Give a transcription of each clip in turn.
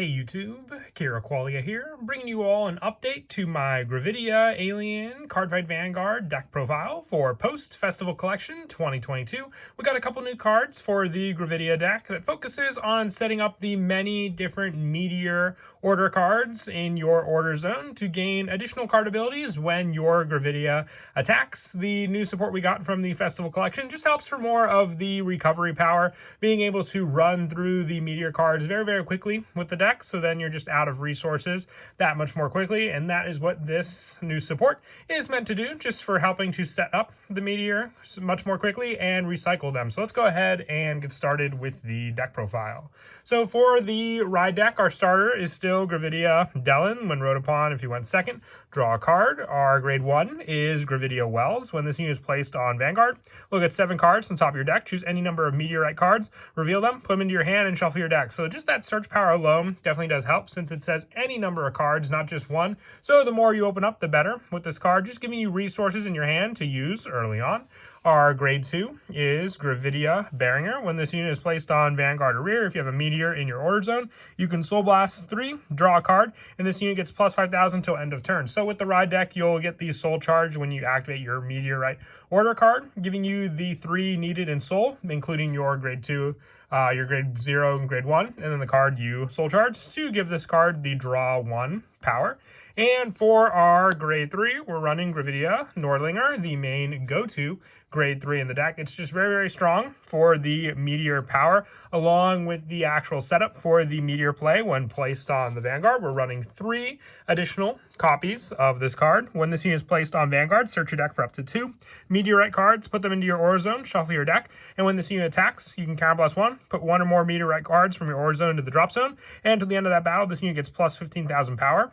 Hey YouTube, Kira Qualia here, bringing you all an update to my Gravidia Alien Cardfight Vanguard deck profile for Post-Festival Collection 2022. We got a couple new cards for the Gravidia deck that focuses on setting up the many different Meteor order cards in your order zone to gain additional card abilities when your Gravidia attacks. The new support we got from the Festival Collection just helps for more of the recovery power, being able to run through the Meteor cards very quickly with the deck, so then you're just out of resources that much more quickly, and that is what this new support is meant to do, just for helping to set up the Meteor much more quickly and recycle them. So let's go ahead and get started with the deck profile. So for the ride deck, our starter is still Gravidia Dellen. When rode upon, if you went second, draw a card. Our grade 1 is Gravidia Wells. When this unit is placed on Vanguard, look at 7 cards on top of your deck, choose any number of Meteorite cards, reveal them, put them into your hand, and shuffle your deck. So just that search power alone definitely does help, since it says any number of cards, not just one. So the more you open up, the better with this card, just giving you resources in your hand to use early on. Our grade 2 is Gravidia Beringer. When this unit is placed on Vanguard or rear, if you have a Meteor in your order zone, you can Soul Blast 3, draw a card, and this unit gets plus 5,000 till end of turn. So with the ride deck, you'll get the Soul Charge when you activate your Meteorite order card, giving you the 3 needed in Soul, including your grade 2, your grade 0 and grade 1, and then the card you Soul Charge to give this card the draw 1 power. And for our grade 3, we're running Gravidia Nordlinger, the main go-to grade 3 in the deck. It's just very strong for the Meteor power, along with the actual setup for the Meteor play when placed on the Vanguard. We're running 3 additional copies of this card. When this unit is placed on Vanguard, search your deck for up to 2 Meteorite cards, put them into your order zone, shuffle your deck, and when this unit attacks, you can counterblast 1, put 1 or more Meteorite cards from your order zone into the drop zone, and until the end of that battle, this unit gets plus 15,000 power.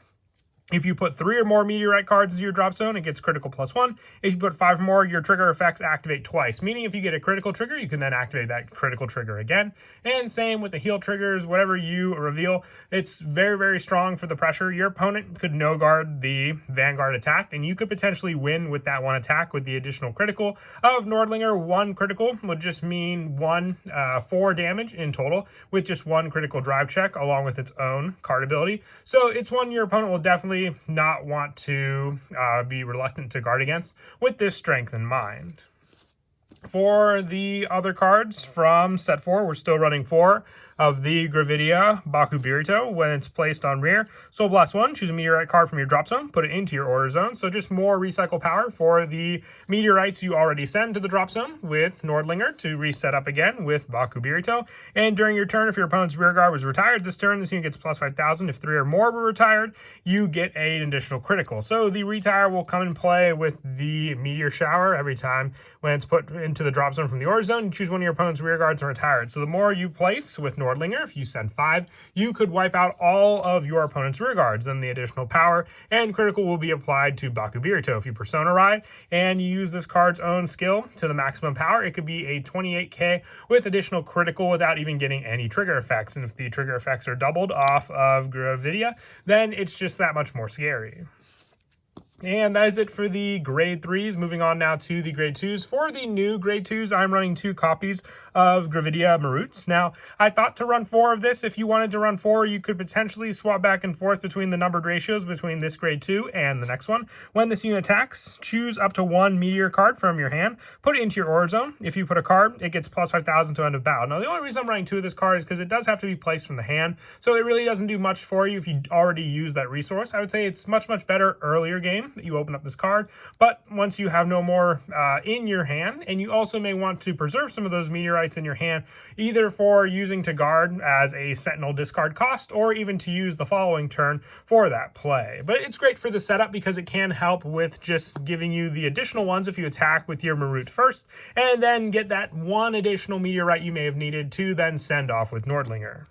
If you put 3 or more Meteorite cards into your drop zone, it gets critical +1. If you put 5 or more, your trigger effects activate twice, meaning if you get a critical trigger, you can then activate that critical trigger again. And same with the heal triggers, whatever you reveal, it's very strong for the pressure. Your opponent could no guard the Vanguard attack, and you could potentially win with that one attack with the additional critical of Nordlinger. 1 critical would just mean 4 damage in total, with just 1 critical drive check along with its own card ability. So it's one your opponent will definitely not want to be reluctant to guard against with this strength in mind. For the other cards from set 4, we're still running 4 of the Gravidia Bakubirito. When it's placed on rear, Soul Blast 1, choose a Meteorite card from your drop zone, put it into your order zone. So just more recycle power for the Meteorites you already send to the drop zone with Nordlinger to reset up again with Bakubirito. And during your turn, if your opponent's rear guard was retired this turn, this unit gets plus 5,000. If 3 or more were retired, you get an additional critical. So the retire will come and play with the Meteor Shower every time when it's put into the drop zone from the order zone. You choose one of your opponent's rear guards and retire it. So the more you place with Nordlinger, if you send 5, you could wipe out all of your opponent's rear guards. Then the additional power and critical will be applied to Bakubirito. If you Persona Ride and you use this card's own skill to the maximum power, it could be a 28k with additional critical without even getting any trigger effects. And if the trigger effects are doubled off of Gravidia, then it's just that much more scary. And that is it for the grade 3s. Moving on now to the grade 2s. For the new grade 2s, I'm running 2 copies of Gravidia Maroots. Now, I thought to run 4 of this. If you wanted to run 4, you could potentially swap back and forth between the numbered ratios between this grade 2 and the next one. When this unit attacks, choose up to 1 Meteor card from your hand, put it into your order zone. If you put a card, it gets plus 5,000 to end of battle. Now, the only reason I'm running 2 of this card is because it does have to be placed from the hand, so it really doesn't do much for you if you already use that resource. I would say it's much better earlier game that you open up this card, but once you have no more in your hand, and you also may want to preserve some of those Meteorites in your hand, either for using to guard as a Sentinel discard cost, or even to use the following turn for that play. But it's great for the setup because it can help with just giving you the additional ones if you attack with your Maroot first, and then get that 1 additional Meteorite you may have needed to then send off with Nordlinger.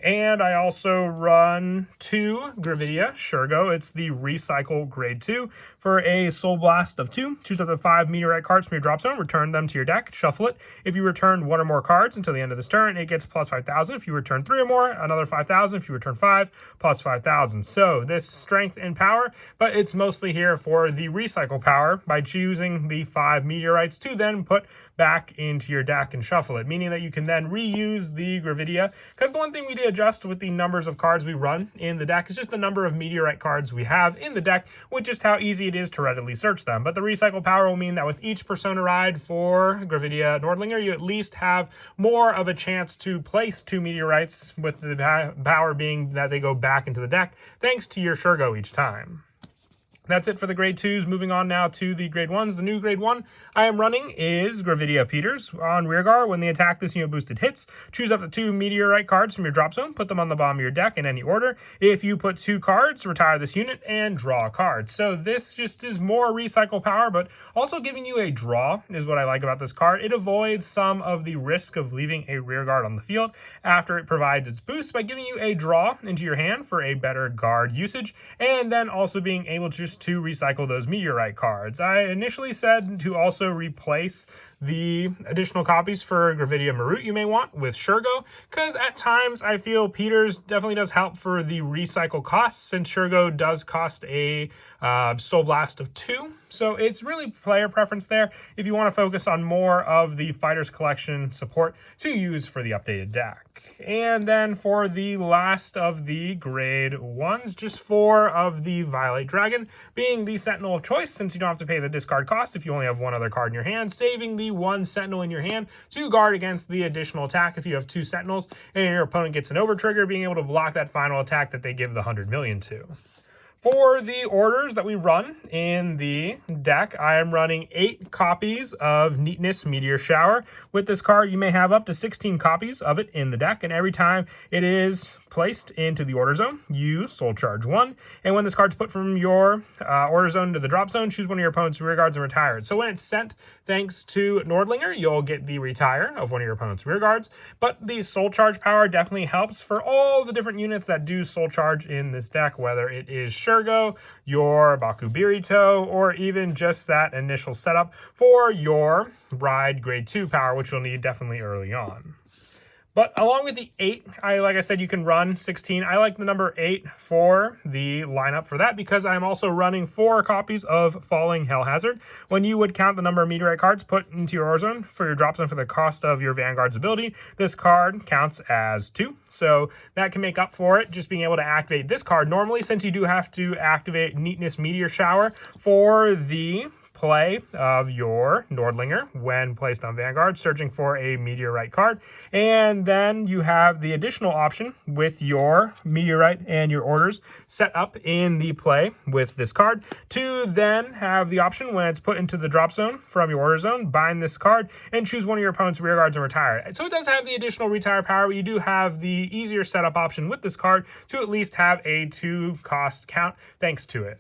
And I also run 2 Gravidia Shergo. It's the Recycle Grade 2 for a Soul Blast of 2. Choose up to 5 Meteorite cards from your drop zone, return them to your deck, shuffle it. If you return 1 or more cards until the end of this turn, it gets plus 5,000. If you return 3 or more, another 5,000. If you return 5, plus 5,000. So this strength and power, but it's mostly here for the recycle power by choosing the 5 Meteorites to then put back into your deck and shuffle it, meaning that you can then reuse the Gravidia. Because the one thing we did adjust with the numbers of cards we run in the deck is just the number of Meteorite cards we have in the deck, with just how easy it is to readily search them. But the recycle power will mean that with each Persona ride for Gravidia Nordlinger, you at least have more of a chance to place 2 Meteorites, with the power being that they go back into the deck thanks to your Shergo each time. That's it for the grade 2s. Moving on now to the grade 1s. The new grade 1 I am running is Gravidia Peters. On rearguard, when they attack this unit boosted hits, choose up to 2 Meteorite cards from your drop zone, put them on the bottom of your deck in any order. If you put 2 cards, retire this unit and draw a card. So this just is more recycle power, but also giving you a draw is what I like about this card. It avoids some of the risk of leaving a rearguard on the field after it provides its boost by giving you a draw into your hand for a better guard usage, and then also being able to recycle those Meteorite cards. I initially said to also replace the additional copies for Gravidia Marut you may want with Shergo, because at times I feel Peters definitely does help for the recycle costs, since Shergo does cost a Soul Blast of 2. So it's really player preference there if you want to focus on more of the Fighters Collection support to use for the updated deck. And then for the last of the grade 1s, just 4 of the Violet Dragon, being the Sentinel of choice, since you don't have to pay the discard cost if you only have one other card in your hand, saving the 1 Sentinel in your hand to guard against the additional attack if you have 2 Sentinels and your opponent gets an over trigger, being able to block that final attack that they give the 100 million to. For the orders that we run in the deck, I am running 8 copies of Neatness Meteor Shower. With this card, you may have up to 16 copies of it in the deck, and every time it is placed into the order zone, you soul charge 1. And when this card's put from your order zone to the drop zone, choose one of your opponent's rear guards and retire it. So when it's sent, thanks to Nordlinger, you'll get the retire of one of your opponent's rear guards. But the soul charge power definitely helps for all the different units that do soul charge in this deck, whether it is Shergo, your Bakubirito, or even just that initial setup for your Ride Grade 2 power, which you'll need definitely early on. But along with the 8, like I said, you can run 16. I like the number 8 for the lineup for that, because I'm also running 4 copies of Falling Hell Hazard. When you would count the number of Meteorite cards put into your order zone for your drop zone for the cost of your Vanguard's ability, this card counts as 2. So that can make up for it, just being able to activate this card normally, since you do have to activate Neatness Meteor Shower for the play of your Nordlinger when placed on Vanguard, searching for a Meteorite card. And then you have the additional option with your Meteorite and your orders set up in the play with this card to then have the option when it's put into the drop zone from your order zone, bind this card and choose one of your opponent's rear guards and retire it. So it does have the additional retire power, but you do have the easier setup option with this card to at least have a 2 cost count thanks to it.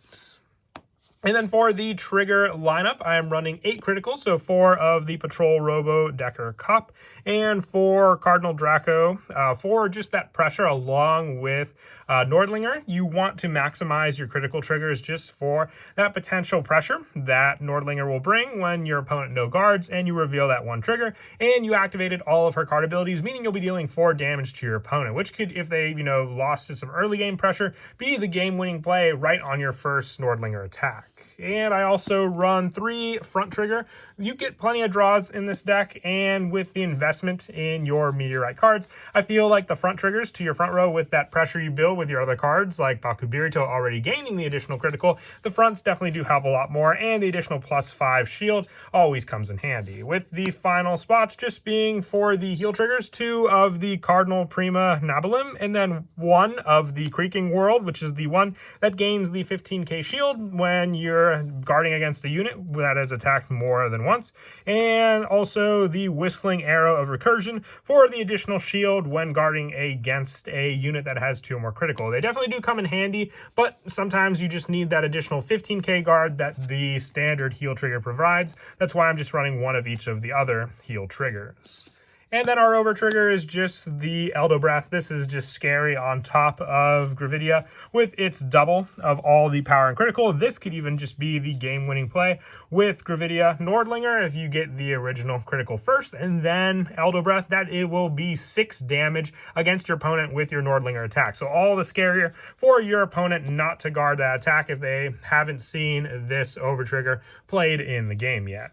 And then for the trigger lineup, I am running 8 criticals, so 4 of the Patrol Robo Decker Cop, and 4 Cardinal Draco for just that pressure along with Nordlinger. You want to maximize your critical triggers just for that potential pressure that Nordlinger will bring when your opponent no guards and you reveal that 1 trigger, and you activated all of her card abilities, meaning you'll be dealing 4 damage to your opponent, which could, if they, lost to some early game pressure, be the game-winning play right on your first Nordlinger attack. And I also run 3 front trigger. You get plenty of draws in this deck, and with the investment in your Meteorite cards, I feel like the front triggers to your front row with that pressure you build with your other cards, like Bakubirito already gaining the additional critical, the fronts definitely do help a lot more, and the additional +5 shield always comes in handy. With the final spots just being for the heal triggers, 2 of the Cardinal Prima Nabalim, and then 1 of the Creaking World, which is the one that gains the 15k shield when you're guarding against a unit that has attacked more than once, and also the Whistling Arrow of Recursion for the additional shield when guarding against a unit that has 2 or more critical. They definitely do come in handy, but sometimes you just need that additional 15k guard that the standard heal trigger provides. That's why I'm just running 1 of each of the other heal triggers. And then our over trigger is just the Eldo Breath. This is just scary on top of Gravidia with its double of all the power and critical. This could even just be the game-winning play with Gravidia Nordlinger if you get the original critical first, and then Eldo Breath, that it will be 6 damage against your opponent with your Nordlinger attack. So all the scarier for your opponent not to guard that attack if they haven't seen this over trigger played in the game yet.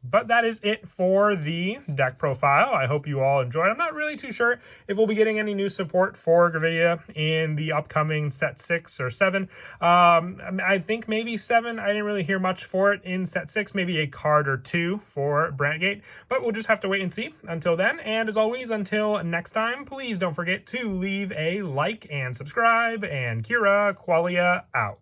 But that is it for the deck profile. I hope you all enjoyed. I'm not really too sure if we'll be getting any new support for Gravidia in the upcoming set 6 or 7. I think maybe 7. I didn't really hear much for it in set 6. Maybe a card or 2 for Brandgate. But we'll just have to wait and see until then. And as always, until next time, please don't forget to leave a like and subscribe. And Kira Qualia out.